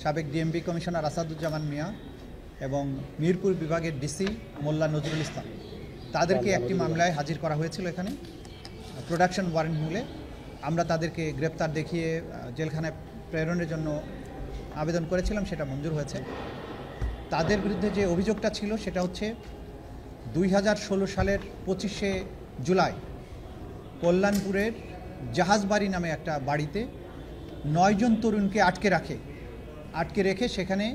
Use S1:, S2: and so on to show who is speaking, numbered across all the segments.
S1: সাবেক DMP commissioner Asaduzzaman মিয়া এবং মিরপুর বিভাগের ডিসি মোল্লা নজরুল ইসলাম তাদেরকে একটি মামলায় হাজির করা হয়েছিল এখানে প্রোডাকশন ওয়ারেন্ট মূলে। আমরা তাদেরকে গ্রেপ্তার দেখিয়ে জেলখানায় প্রেরণের জন্য আবেদন করেছিলাম, সেটা মঞ্জুর হয়েছে। তাদের বিরুদ্ধে যে অভিযোগটা ছিল সেটা হচ্ছে 2016 সালের 25শে জুলাই কল্যাণপুরের জাহাজবাড়ি নামে একটা বাড়িতে 9 জন তরুণকে আটকে রেখে সেখানে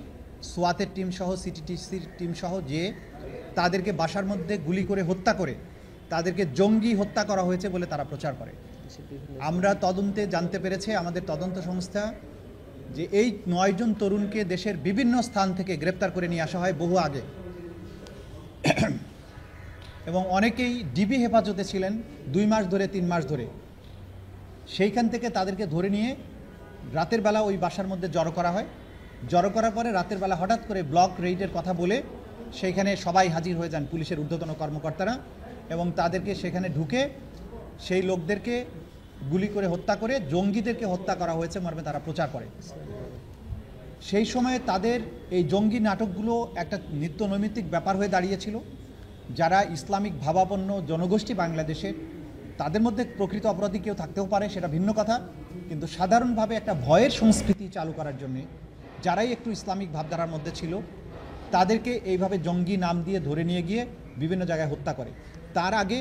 S1: সোয়াতের টিম সহ সিটিটিসির টিম সহ যে তাদেরকে বাসার মধ্যে গুলি করে হত্যা করে তাদেরকে জঙ্গি হত্যা করা হয়েছে বলে তারা প্রচার করে। আমরা তদন্তে জানতে পেরেছে আমাদের তদন্ত সংস্থা যে এই 9 জন তরুণকে দেশের বিভিন্ন স্থান থেকে গ্রেপ্তার করে নিয়ে আসা হয় বহু আগে, এবং অনেকেই ডিবি হেফাজতে ছিলেন 2 মাস ধরে 3 মাস ধরে। সেইখান থেকে তাদেরকে ধরে নিয়ে রাতের বেলা ওই বাসার মধ্যে জড়ো করা হয়। জড়ো করার পরে রাতের বেলা হঠাৎ করে ব্লক রেইডের কথা বলে সেইখানে সবাই হাজির হয়ে যান, পুলিশের ঊর্ধ্বতন কর্মকর্তারা, এবং তাদেরকে সেখানে ঢুকে সেই লোকদেরকে গুলি করে হত্যা করে জঙ্গিদেরকে হত্যা করা হয়েছে মর্মে তারা প্রচার করে। সেই সময়ে তাদের এই জঙ্গি নাটকগুলো একটা নিত্য নৈমিত্তিক ব্যাপার হয়ে দাঁড়িয়েছিল। যারা ইসলামিক ভাবাপন্ন জনগোষ্ঠী বাংলাদেশের, তাদের মধ্যে প্রকৃত অপরাধী কেউ থাকতেও পারে, সেটা ভিন্ন কথা, কিন্তু সাধারণভাবে একটা ভয়ের সংস্কৃতি চালু করার জন্যে যারাই একটু ইসলামিক ভাবধারার মধ্যে ছিল তাদেরকে এইভাবে জঙ্গি নাম দিয়ে ধরে নিয়ে গিয়ে বিভিন্ন জায়গায় হত্যা করে। তার আগে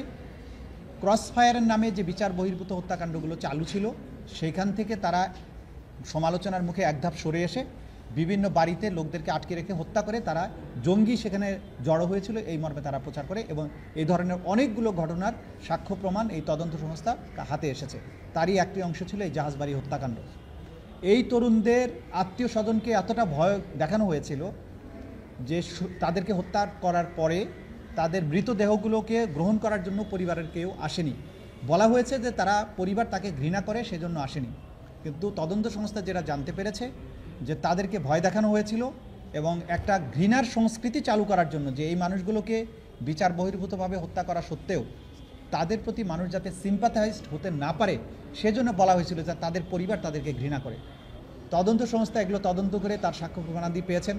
S1: ক্রসফায়ারের নামে যে বিচার বহির্ভূত হত্যাকাণ্ডগুলো চালু ছিল সেইখান থেকে তারা সমালোচনার মুখে এক ধাপ সরে এসে বিভিন্ন বাড়িতে লোকদেরকে আটকে রেখে হত্যা করে তারা জঙ্গি সেখানে জড়ো হয়েছিল এই মর্মে তারা প্রচার করে, এবং এই ধরনের অনেকগুলো ঘটনার সাক্ষ্য প্রমাণ এই তদন্ত সংস্থা হাতে এসেছে। তারই একটি অংশ ছিল এই জাহাজবাড়ি হত্যাকাণ্ড। এই তরুণদের আত্মীয় স্বজনকে এতটা ভয় দেখানো হয়েছিল যে তাদেরকে হত্যা করার পরে তাদের মৃতদেহগুলোকে গ্রহণ করার জন্য পরিবারের কেউ আসেনি। বলা হয়েছে যে তারা পরিবার তাকে ঘৃণা করে সেজন্য আসেনি, কিন্তু তদন্ত সংস্থা যেটা জানতে পেরেছে যে তাদেরকে ভয় দেখানো হয়েছিল এবং একটা ঘৃণার সংস্কৃতি চালু করার জন্য, যে এই মানুষগুলোকে বিচার বহির্ভূতভাবে হত্যা করা সত্ত্বেও তাদের প্রতি মানুষ যাতে সিম্পাথাইজড হতে না পারে সেজন্য বলা হয়েছিল যে তাদের পরিবার তাদেরকে ঘৃণা করে। তদন্ত সংস্থা এগুলো তদন্ত করে তার সাক্ষ্য প্রমাণাদি পেয়েছেন,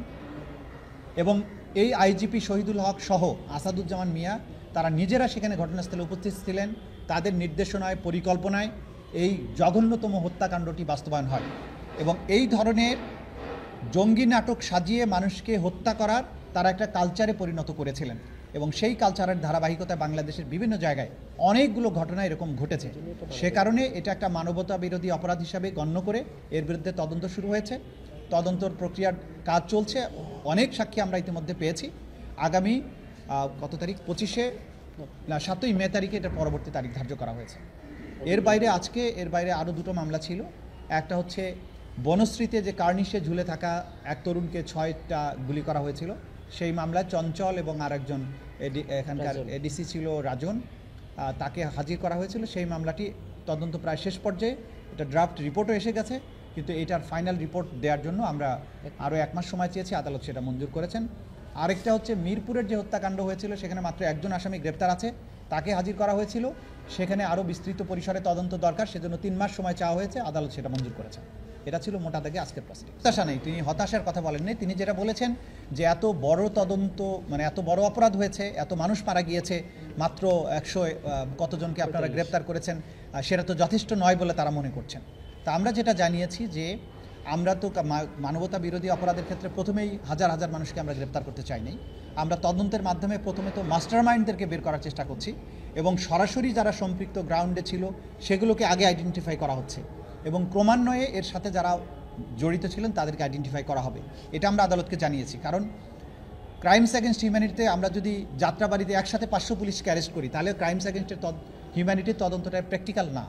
S1: এবং এই আইজিপি শহীদুল হক সহ আসাদুজ্জামান মিয়া তারা নিজেরা সেখানে ঘটনাস্থলে উপস্থিত ছিলেন। তাদের নির্দেশনায় পরিকল্পনায় এই জঘন্যতম হত্যাকাণ্ডটি বাস্তবায়ন হয়, এবং এই ধরনের জঙ্গি নাটক সাজিয়ে মানুষকে হত্যা করার তারা একটা কালচারে পরিণত করেছিলেন, এবং সেই কালচারের ধারাবাহিকতায় বাংলাদেশের বিভিন্ন জায়গায় অনেকগুলো ঘটনা এরকম ঘটেছে। সে কারণে এটা একটা মানবতা বিরোধী অপরাধ হিসাবে গণ্য করে এর বিরুদ্ধে তদন্ত শুরু হয়েছে। তদন্তর প্রক্রিয়ার কাজ চলছে, অনেক সাক্ষী আমরা ইতিমধ্যে পেয়েছি। আগামী কত তারিখ 7ই মে তারিখে এটা পরবর্তী তারিখ ধার্য করা হয়েছে। এর বাইরে আরও 2টো মামলা ছিল। একটা হচ্ছে বনশ্রীতে যে কার্নিশে ঝুলে থাকা এক তরুণকে 6টা গুলি করা হয়েছিল, সেই মামলায় চঞ্চল এবং আরেকজন এখানকার এডিসি ছিল রাজন, তাকে হাজির করা হয়েছিল। সেই মামলাটি তদন্ত প্রায় শেষ পর্যায়ে, এটা ড্রাফট রিপোর্টও এসে গেছে, কিন্তু এটার ফাইনাল রিপোর্ট দেওয়ার জন্য আমরা আরও 1 মাস সময় চেয়েছি, আদালত সেটা মঞ্জুর করেছেন। আরেকটা হচ্ছে মিরপুরের যে হত্যাকাণ্ড হয়েছিল সেখানে মাত্র একজন আসামি গ্রেপ্তার আছে, তাকে হাজির করা হয়েছিল। সেখানে আরও বিস্তৃত পরিসরে তদন্ত দরকার, সেজন্য 3 মাস সময় চাওয়া হয়েছে, আদালত সেটা মঞ্জুর করেছে। এটা ছিল মোটা দাগে আজকের প্রসেস। হতাশা নেই, তিনি হতাশার কথা বলেননি। তিনি যেটা বলেছেন যে এত বড় তদন্ত, মানে এত বড় অপরাধ হয়েছে, এত মানুষ মারা গিয়েছে, মাত্র 100 কতজনকে আপনারা গ্রেপ্তার করেছেন, সেটা তো যথেষ্ট নয় বলে তারা মনে করছেন। তা আমরা যেটা জানিয়েছি যে আমরা তো মানবতা বিরোধী অপরাধের ক্ষেত্রে প্রথমেই হাজার হাজার মানুষকে আমরা গ্রেপ্তার করতে চাইনি। আমরা তদন্তের মাধ্যমে প্রথমে তো মাস্টারমাইন্ডদেরকে বের করার চেষ্টা করছি, এবং সরাসরি যারা সম্পৃক্ত গ্রাউন্ডে ছিল সেগুলোকে আগে আইডেন্টিফাই করা হচ্ছে, এবং ক্রমান্বয়ে এর সাথে যারা জড়িত ছিলেন তাদেরকে আইডেন্টিফাই করা হবে। এটা আমরা আদালতকে জানিয়েছি। কারণ ক্রাইমস অ্যাগেনস্ট হিউম্যানিটিতে আমরা যদি যাত্রাবাড়িতে একসাথে 500 পুলিশকে অ্যারেস্ট করি তাহলে ক্রাইমস অ্যাগেনস্ট হিউম্যানিটির তদন্তটা প্র্যাকটিক্যাল না।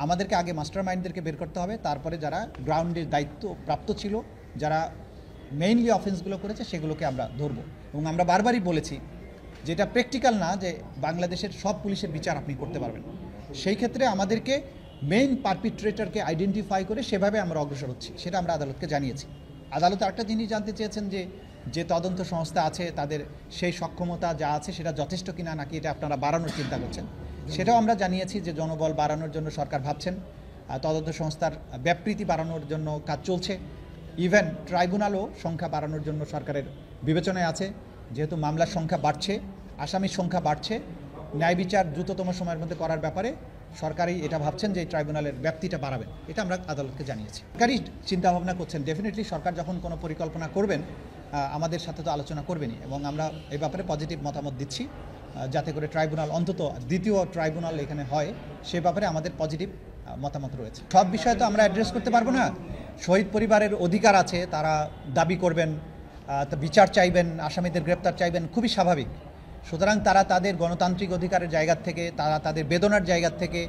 S1: আমাদেরকে আগে মাস্টার মাইন্ডদেরকে বের করতে হবে, তারপরে যারা গ্রাউন্ডের দায়িত্ব প্রাপ্ত ছিল, যারা মেইনলি অফেন্সগুলো করেছে সেগুলোকে আমরা ধরব। এবং আমরা বারবারই বলেছি যেটা প্র্যাকটিক্যাল না যে বাংলাদেশের সব পুলিশের বিচার আপনি করতে পারবেন। সেই ক্ষেত্রে আমাদেরকে মেইন পারপিট্রেটরকে আইডেন্টিফাই করে সেভাবে আমরা অগ্রসর হচ্ছি, সেটা আমরা আদালতকে জানিয়েছি। আদালত একটা জিনিস জানতে চেয়েছেন যে তদন্ত সংস্থা আছে তাদের সেই সক্ষমতা যা আছে সেটা যথেষ্ট কিনা, নাকি এটা আপনারা বাড়ানোর চিন্তা করছেন, সেটাও আমরা জানিয়েছি যে জনবল বাড়ানোর জন্য সরকার ভাবছেন, তদন্ত সংস্থার ব্যাপৃতি বাড়ানোর জন্য কাজ চলছে, ইভেন ট্রাইব্যুনালও সংখ্যা বাড়ানোর জন্য সরকারের বিবেচনায় আছে। যেহেতু মামলার সংখ্যা বাড়ছে, আসামির সংখ্যা বাড়ছে, ন্যায় বিচার দ্রুততম সময়ের মধ্যে করার ব্যাপারে সরকারই এটা ভাবছেন যে ট্রাইব্যুনালের ব্যাপ্তিটা বাড়াবেন। এটা আমরা আদালতকে জানিয়েছি। সরকারই চিন্তাভাবনা করছেন। ডেফিনেটলি সরকার যখন কোনো পরিকল্পনা করবেন আমাদের সাথে তো আলোচনা করবেনই, এবং আমরা এই ব্যাপারে পজিটিভ মতামত দিচ্ছি যাতে করে ট্রাইব্যুনাল অন্তত দ্বিতীয় ট্রাইব্যুনাল এখানে হয়, সে ব্যাপারে আমাদের পজিটিভ মতামত রয়েছে। সব বিষয়ে তো আমরা অ্যাড্রেস করতে পারবো না। শহীদ পরিবারের অধিকার আছে, তারা দাবি করবেন, বিচার চাইবেন, আসামিদের গ্রেপ্তার চাইবেন, খুবই স্বাভাবিক। সুতরাং তারা তাদের গণতান্ত্রিক অধিকারের জায়গা থেকে, তারা তাদের বেদনার জায়গা থেকে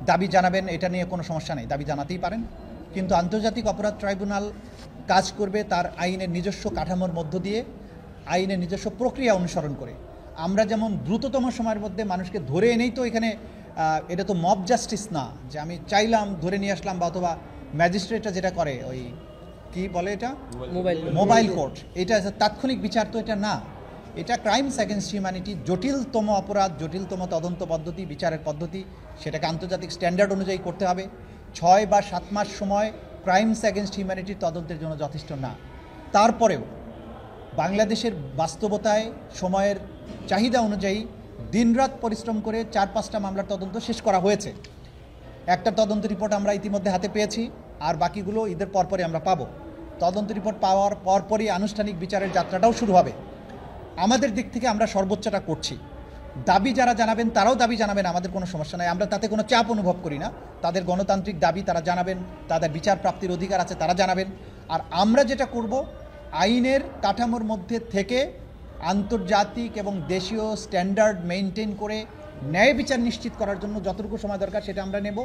S1: দাবি জানাবেন, এটা নিয়ে কোনো সমস্যা নেই, দাবি জানাতেই পারেন। কিন্তু আন্তর্জাতিক অপরাধ ট্রাইব্যুনাল কাজ করবে তার আইনের নিজস্ব কাঠামোর মধ্য দিয়ে, আইনের নিজস্ব প্রক্রিয়া অনুসরণ করে। আমরা যেমন দ্রুততম সময়ের মধ্যে মানুষকে ধরে এনেই তো এখানে, এটা তো মব জাস্টিস না যে আমি চাইলাম ধরে নিয়ে আসলাম, বা অথবা ম্যাজিস্ট্রেটরা যেটা করে ওই কি বলে এটা মোবাইল কোর্ট, এটা তাৎক্ষণিক বিচার তো এটা না। এটা ক্রাইমস অ্যাগেনস্ট হিউম্যানিটি, জটিলতম অপরাধ, জটিলতম তদন্ত পদ্ধতি, বিচারের পদ্ধতি, সেটাকে আন্তর্জাতিক স্ট্যান্ডার্ড অনুযায়ী করতে হবে। 6 বা 7 মাস সময় ক্রাইমস অ্যাগেনস্ট হিউম্যানিটির তদন্তের জন্য যথেষ্ট না। তারপরেও বাংলাদেশের বাস্তবতায় সময়ের চাহিদা অনুযায়ী দিনরাত পরিশ্রম করে 4-5টা মামলার তদন্ত শেষ করা হয়েছে। একটা তদন্ত রিপোর্ট আমরা ইতিমধ্যে হাতে পেয়েছি, আর বাকিগুলো ঈদের পরপরই আমরা পাবো। তদন্ত রিপোর্ট পাওয়ার পরপরই আনুষ্ঠানিক বিচারের যাত্রাটাও শুরু হবে। আমাদের দিক থেকে আমরা সর্বোচ্চটা করছি। দাবি যারা জানাবেন তারাও দাবি জানাবেন, আমাদের কোনো সমস্যা নাই, আমরা তাতে কোনো চাপ অনুভব করি না। তাদের গণতান্ত্রিক দাবি তারা জানাবেন, তাদের বিচার প্রাপ্তির অধিকার আছে তারা জানাবেন। আর আমরা যেটা করব, আইনের কাঠামোর মধ্যে থেকে আন্তর্জাতিক এবং দেশীয় স্ট্যান্ডার্ড মেনটেন করে ন্যায় বিচার নিশ্চিত করার জন্য যতটুকু সময় দরকার সেটা আমরা নেব,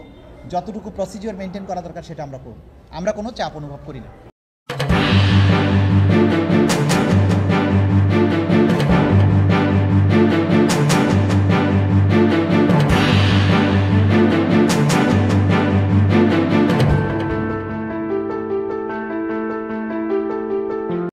S1: যতটুকু প্রসিজিওর মেনটেন করা দরকার সেটা আমরা করব। আমরা কোনো চাপ অনুভব করি না।